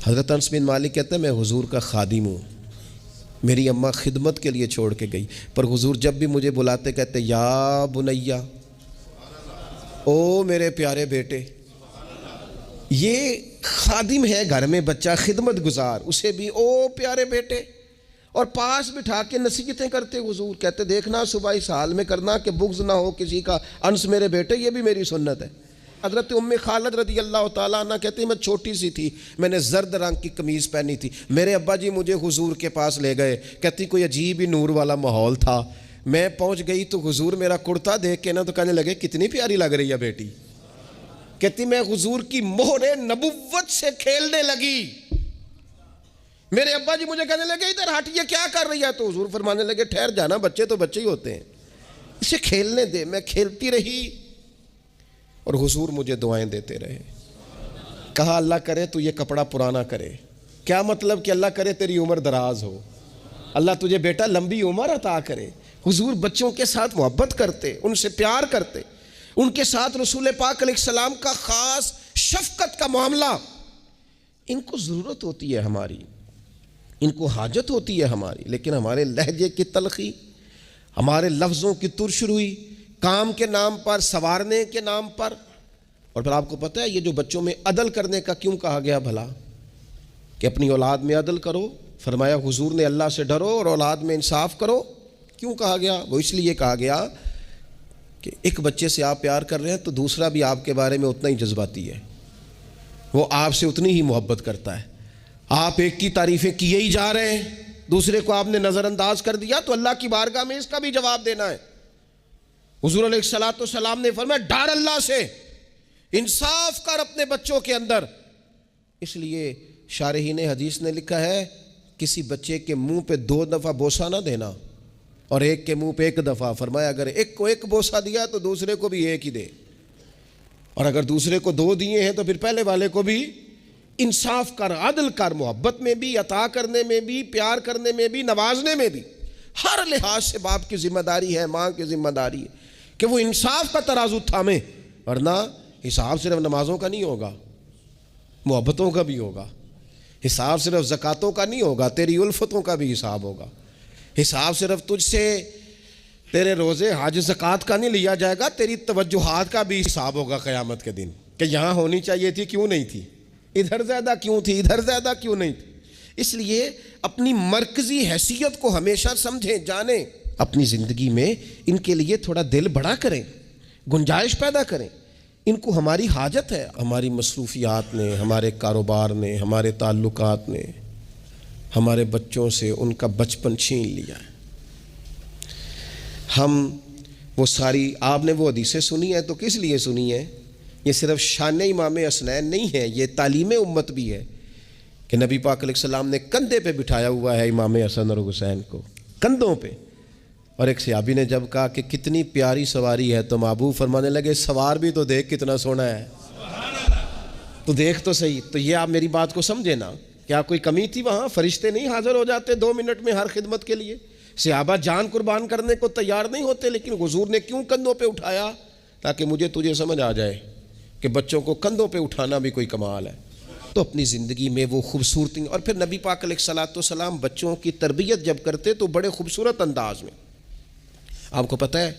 حضرت انس بن مالک کہتے ہیں میں حضور کا خادم ہوں، میری اماں خدمت کے لیے چھوڑ کے گئی، پر حضور جب بھی مجھے بلاتے کہتے یا بنیا، او میرے پیارے بیٹے۔ یہ خادم ہے گھر میں بچہ خدمت گزار، اسے بھی او پیارے بیٹے، اور پاس بٹھا کے نصیحتیں کرتے حضور، کہتے دیکھنا صبح اس حال میں کرنا کہ بغض نہ ہو کسی کا، انس میرے بیٹے یہ بھی میری سنت ہے۔ حضرت ام خالد رضی اللہ تعالیٰ عنہ کہتے ہیں میں چھوٹی سی تھی، میں نے زرد رنگ کی قمیض پہنی تھی، میرے ابا جی مجھے حضور کے پاس لے گئے، کہتی کوئی عجیب ہی نور والا ماحول تھا، میں پہنچ گئی تو حضور میرا کرتا دیکھ کے نا تو کہنے لگے کتنی پیاری لگ رہی ہے بیٹی، کہتی میں حضور کی مہر نبوت سے کھیلنے لگی، میرے ابا جی مجھے کہنے لگے ادھر ہٹ، یہ کیا کر رہی ہے؟ تو حضور فرمانے لگے ٹھہر جانا، بچے تو بچے ہی ہوتے ہیں، اسے کھیلنے دے۔ میں کھیلتی رہی اور حضور مجھے دعائیں دیتے رہے۔ کہا اللہ کرے تو یہ کپڑا پرانا کرے، کیا مطلب کہ اللہ کرے تیری عمر دراز ہو، اللہ تجھے بیٹا لمبی عمر عطا کرے۔ حضور بچوں کے ساتھ محبت کرتے، ان سے پیار کرتے، ان کے ساتھ رسول پاک علیہ السلام کا خاص شفقت کا معاملہ۔ ان کو ضرورت ہوتی ہے ہماری، ان کو حاجت ہوتی ہے ہماری، لیکن ہمارے لہجے کی تلخی، ہمارے لفظوں کی ترش روئی، کام کے نام پر، سنوارنے کے نام پر۔ اور پھر آپ کو پتہ ہے یہ جو بچوں میں عدل کرنے کا کیوں کہا گیا بھلا، کہ اپنی اولاد میں عدل کرو، فرمایا حضور نے اللہ سے ڈرو اور اولاد میں انصاف کرو۔ کیوں کہا گیا؟ وہ اس لیے کہا گیا کہ ایک بچے سے آپ پیار کر رہے ہیں تو دوسرا بھی آپ کے بارے میں اتنا ہی جذباتی ہے، وہ آپ سے اتنی ہی محبت کرتا ہے۔ آپ ایک کی تعریفیں کیے ہی جا رہے ہیں، دوسرے کو آپ نے نظر انداز کر دیا، تو اللہ کی بارگاہ میں اس کا بھی جواب دینا ہے۔ حضور علیہ السلام نے فرمایا ڈر اللہ سے، انصاف کر اپنے بچوں کے اندر۔ اس لیے شارحین حدیث نے لکھا ہے کسی بچے کے منہ پہ 2 دفعہ بوسہ نہ دینا اور ایک کے منہ پہ 1 دفعہ، فرمایا اگر ایک کو 1 بوسہ دیا تو دوسرے کو بھی 1 ہی دے، اور اگر دوسرے کو 2 دیے ہیں تو پھر پہلے والے کو بھی انصاف کر، عدل کر، محبت میں بھی، عطا کرنے میں بھی، پیار کرنے میں بھی، نوازنے میں بھی۔ ہر لحاظ سے باپ کی ذمہ داری ہے، ماں کی ذمہ داری ہے کہ وہ انصاف کا ترازو تھامے، ورنہ حساب صرف نمازوں کا نہیں ہوگا، محبتوں کا بھی ہوگا، حساب صرف زکاتوں کا نہیں ہوگا، تیری الفتوں کا بھی حساب ہوگا، حساب صرف تجھ سے تیرے روزے حج زکات کا نہیں لیا جائے گا، تیری توجہات کا بھی حساب ہوگا قیامت کے دن، کہ یہاں ہونی چاہیے تھی کیوں نہیں تھی، ادھر زیادہ کیوں تھی، ادھر زیادہ کیوں نہیں تھی۔ اس لیے اپنی مرکزی حیثیت کو ہمیشہ سمجھیں، جانیں، اپنی زندگی میں ان کے لیے تھوڑا دل بڑا کریں، گنجائش پیدا کریں۔ ان کو ہماری حاجت ہے، ہماری مصروفیات نے، ہمارے کاروبار نے، ہمارے تعلقات نے ہمارے بچوں سے ان کا بچپن چھین لیا ہے۔ ہم وہ ساری، آپ نے وہ حدیثیں سنی ہیں تو کس لیے سنی ہیں؟ یہ صرف شان امام حسنین نہیں ہے، یہ تعلیم امت بھی ہے کہ نبی پاک علیہ السلام نے کندھے پہ بٹھایا ہوا ہے امام حسن اور حسین کو، کندھوں پہ۔ اور ایک صحابی نے جب کہا کہ کتنی پیاری سواری ہے تو محبوب فرمانے لگے سوار بھی تو دیکھ کتنا سونا ہے، تو دیکھ تو صحیح۔ تو یہ آپ میری بات کو سمجھے نا، کیا کوئی کمی تھی وہاں؟ فرشتے نہیں حاضر ہو جاتے 2 منٹ میں ہر خدمت کے لیے؟ صحابہ جان قربان کرنے کو تیار نہیں ہوتے، لیکن حضور نے کیوں کندھوں پہ اٹھایا؟ تاکہ مجھے تجھے سمجھ آ جائے کہ بچوں کو کندھوں پہ اٹھانا بھی کوئی کمال ہے۔ تو اپنی زندگی میں وہ خوبصورتی، اور پھر نبی پاک علیہ السلام بچوں کی تربیت جب کرتے تو بڑے خوبصورت انداز میں۔ آپ کو پتہ ہے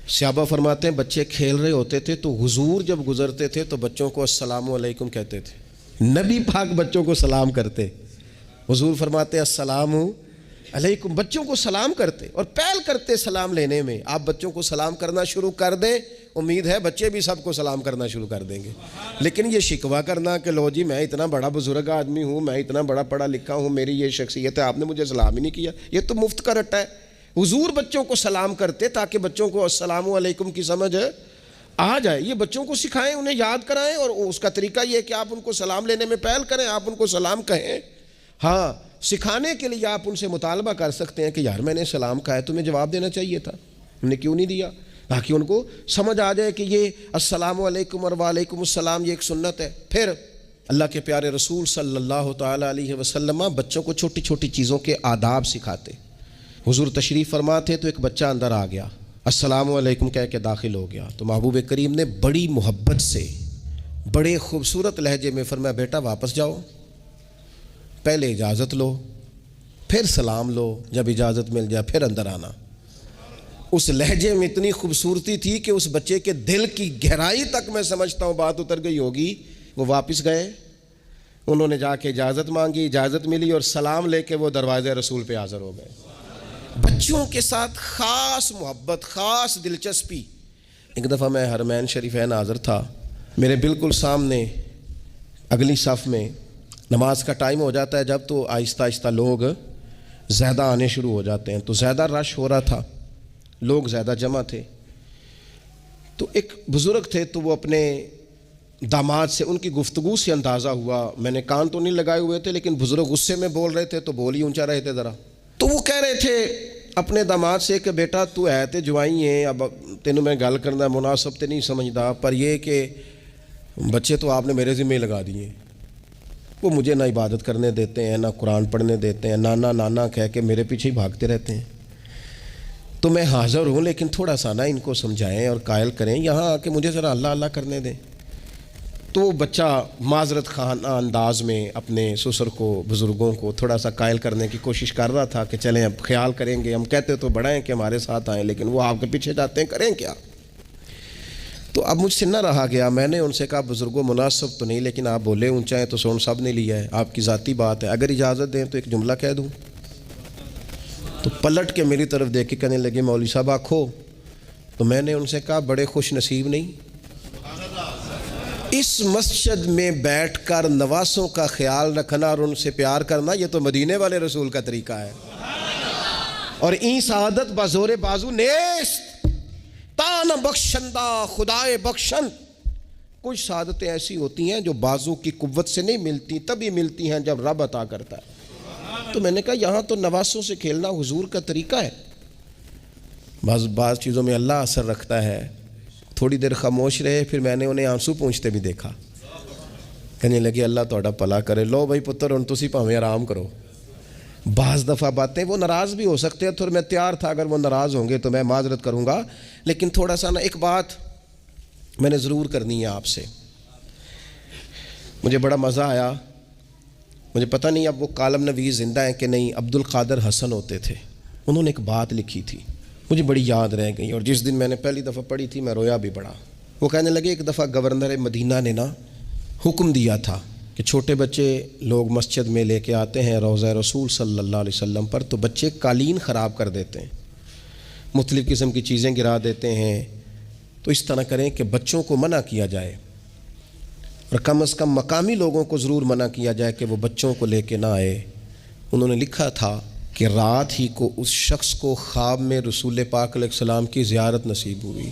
صحابہ فرماتے ہیں بچے کھیل رہے ہوتے تھے تو حضور جب گزرتے تھے تو بچوں کو السلام علیکم کہتے تھے، نبی پاک بچوں کو سلام کرتے، حضور فرماتے السلام علیکم، بچوں کو سلام کرتے اور پہل کرتے سلام لینے میں۔ آپ بچوں کو سلام کرنا شروع کر دیں، امید ہے بچے بھی سب کو سلام کرنا شروع کر دیں گے۔ لیکن یہ شکوہ کرنا کہ لو جی میں اتنا بڑا بزرگ آدمی ہوں، میں اتنا بڑا پڑھا لکھا ہوں، میری یہ شخصیت ہے، آپ نے مجھے سلام ہی نہیں کیا، یہ تو مفت کا رٹا ہے۔ حضور بچوں کو سلام کرتے تاکہ بچوں کو السلام علیکم کی سمجھ آ جائے۔ یہ بچوں کو سکھائیں، انہیں یاد کرائیں، اور اس کا طریقہ یہ ہے کہ آپ ان کو سلام لینے میں پہل کریں، آپ ان کو سلام کہیں۔ ہاں، سکھانے کے لیے آپ ان سے مطالبہ کر سکتے ہیں کہ یار میں نے سلام کہا ہے، تمہیں جواب دینا چاہیے تھا، ہم نے کیوں نہیں دیا، تاکہ ان کو سمجھ آ جائے کہ یہ السلام علیکم اور وعلیکم السلام یہ ایک سنت ہے۔ پھر اللہ کے پیارے رسول صلی اللہ تعالیٰ علیہ وسلم بچوں کو چھوٹی چھوٹی چیزوں کے آداب سکھاتے۔ حضور تشریف فرما تھے تو ایک بچہ اندر آ گیا، السلام علیکم کہہ کے داخل ہو گیا، تو محبوب کریم نے بڑی محبت سے بڑے خوبصورت لہجے میں فرمایا بیٹا واپس جاؤ، پہلے اجازت لو، پھر سلام لو، جب اجازت مل جائے پھر اندر آنا۔ اس لہجے میں اتنی خوبصورتی تھی کہ اس بچے کے دل کی گہرائی تک میں سمجھتا ہوں بات اتر گئی ہوگی۔ وہ واپس گئے، انہوں نے جا کے اجازت مانگی، اجازت ملی، اور سلام لے کے وہ دروازے رسول پہ حاضر ہو گئے۔ بچوں کے ساتھ خاص محبت، خاص دلچسپی۔ ایک دفعہ میں حرمین شریفین حاضر تھا، میرے بالکل سامنے اگلی صف میں نماز کا ٹائم ہو جاتا ہے جب، تو آہستہ آہستہ لوگ زیادہ آنے شروع ہو جاتے ہیں، تو زیادہ رش ہو رہا تھا، لوگ زیادہ جمع تھے۔ تو ایک بزرگ تھے، تو وہ اپنے داماد سے، ان کی گفتگو سے اندازہ ہوا، میں نے کان تو نہیں لگائے ہوئے تھے لیکن بزرگ غصے میں بول رہے تھے تو بول ہی اونچا رہے تھے ذرا۔ تو وہ کہہ رہے تھے اپنے داماد سے کہ بیٹا تو ہے تے جوائی ہیں، اب تینوں میں گل کرنا مناسب تے نہیں سمجھدا، پر یہ کہ بچے تو آپ نے میرے ذمہ لگا دیے، وہ مجھے نہ عبادت کرنے دیتے ہیں، نہ قرآن پڑھنے دیتے ہیں، نانا نانا کہہ کے میرے پیچھے ہی بھاگتے رہتے ہیں۔ تو میں حاضر ہوں، لیکن تھوڑا سا نا ان کو سمجھائیں اور قائل کریں، یہاں آ کے مجھے ذرا اللہ اللہ کرنے دیں۔ تو وہ بچہ معذرت خانہ انداز میں اپنے سسر کو، بزرگوں کو تھوڑا سا قائل کرنے کی کوشش کر رہا تھا کہ چلیں اب خیال کریں گے، ہم کہتے تو بڑا ہیں کہ ہمارے ساتھ آئیں، لیکن وہ آپ کے پیچھے جاتے ہیں، کریں کیا؟ تو اب مجھ سے نہ رہا گیا، میں نے ان سے کہا بزرگوں مناسب تو نہیں، لیکن آپ بولے اونچا ہے تو سون سب نے لیا ہے، آپ کی ذاتی بات ہے، اگر اجازت دیں تو ایک جملہ کہہ دوں۔ تو پلٹ کے میری طرف دیکھ کے کہنے لگے مولوی صاحب آکھو۔ تو میں نے ان سے کہا بڑے خوش نصیب نہیں، اس مسجد میں بیٹھ کر نواسوں کا خیال رکھنا اور ان سے پیار کرنا، یہ تو مدینے والے رسول کا طریقہ ہے، اور این سعادت بزور بازو نیست، تان بخشندہ خدائے بخشن۔ کچھ سعادتیں ایسی ہوتی ہیں جو بازو کی قوت سے نہیں ملتی، تبھی ملتی ہیں جب رب عطا کرتا ہے۔ تو میں نے کہا یہاں تو نواسوں سے کھیلنا حضور کا طریقہ ہے، بعض چیزوں میں اللہ اثر رکھتا ہے۔ تھوڑی دیر خاموش رہے، پھر میں نے انہیں آنسو پونچھتے بھی دیکھا، کہنے لگے اللہ تہاڈا بھلا کرے، لو بھائی پتر ہن تسی پاویں آرام کرو۔ بعض دفعہ باتیں وہ ناراض بھی ہو سکتے ہیں، تو میں تیار تھا اگر وہ ناراض ہوں گے تو میں معذرت کروں گا، لیکن تھوڑا سا نا ایک بات میں نے ضرور کرنی ہے آپ سے۔ مجھے بڑا مزہ آیا، مجھے پتہ نہیں اب وہ کالم نویس زندہ ہیں کہ نہیں، عبد القادر حسن ہوتے تھے، انہوں نے ایک بات لکھی تھی، مجھے بڑی یاد رہ گئی، اور جس دن میں نے پہلی دفعہ پڑھی تھی میں رویا بھی بڑا۔ وہ کہنے لگے ایک دفعہ گورنر مدینہ نے نا حکم دیا تھا کہ چھوٹے بچے لوگ مسجد میں لے کے آتے ہیں روضہ رسول صلی اللہ علیہ وسلم پر، تو بچے قالین خراب کر دیتے ہیں، مختلف قسم کی چیزیں گرا دیتے ہیں، تو اس طرح کریں کہ بچوں کو منع کیا جائے، اور کم از کم مقامی لوگوں کو ضرور منع کیا جائے کہ وہ بچوں کو لے کے نہ آئے۔ انہوں نے لکھا تھا کہ رات ہی کو اس شخص کو خواب میں رسول پاک علیہ السلام کی زیارت نصیب ہوئی،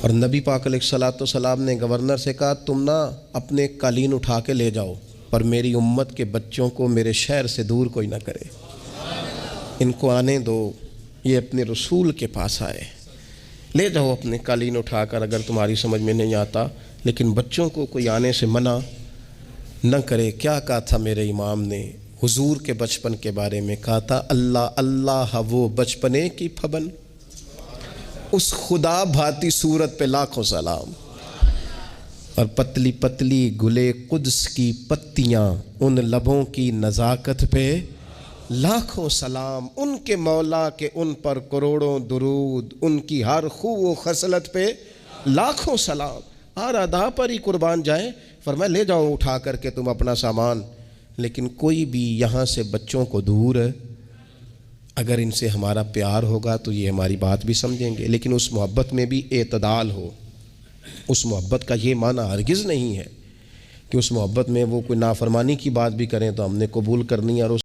اور نبی پاک علیہ السلام نے گورنر سے کہا تم نا اپنے قالین اٹھا کے لے جاؤ، پر میری امت کے بچوں کو میرے شہر سے دور کوئی نہ کرے، ان کو آنے دو، یہ اپنے رسول کے پاس آئے، لے جاؤ اپنے قالین اٹھا کر، اگر تمہاری سمجھ میں نہیں آتا، لیکن بچوں کو کوئی آنے سے منع نہ کرے۔ کیا کہا تھا میرے امام نے حضور کے بچپن کے بارے میں؟ کہا تھا اللہ اللہ وہ بچپنے کی پھبن، اس خدا بھاتی صورت پہ لاکھوں سلام، اور پتلی پتلی گلے قدس کی پتیاں، ان لبوں کی نزاکت پہ لاکھوں سلام، ان کے مولا کے ان پر کروڑوں درود، ان کی ہر خو و خصلت پہ لاکھوں سلام، ہر ادا پر ہی قربان جائیں۔ فرمایا لے جاؤ اٹھا کر کے تم اپنا سامان، لیکن کوئی بھی یہاں سے بچوں کو دور، اگر ان سے ہمارا پیار ہوگا تو یہ ہماری بات بھی سمجھیں گے، لیکن اس محبت میں بھی اعتدال ہو۔ اس محبت کا یہ معنی ہرگز نہیں ہے کہ اس محبت میں وہ کوئی نافرمانی کی بات بھی کریں تو ہم نے قبول کرنی ہے، اور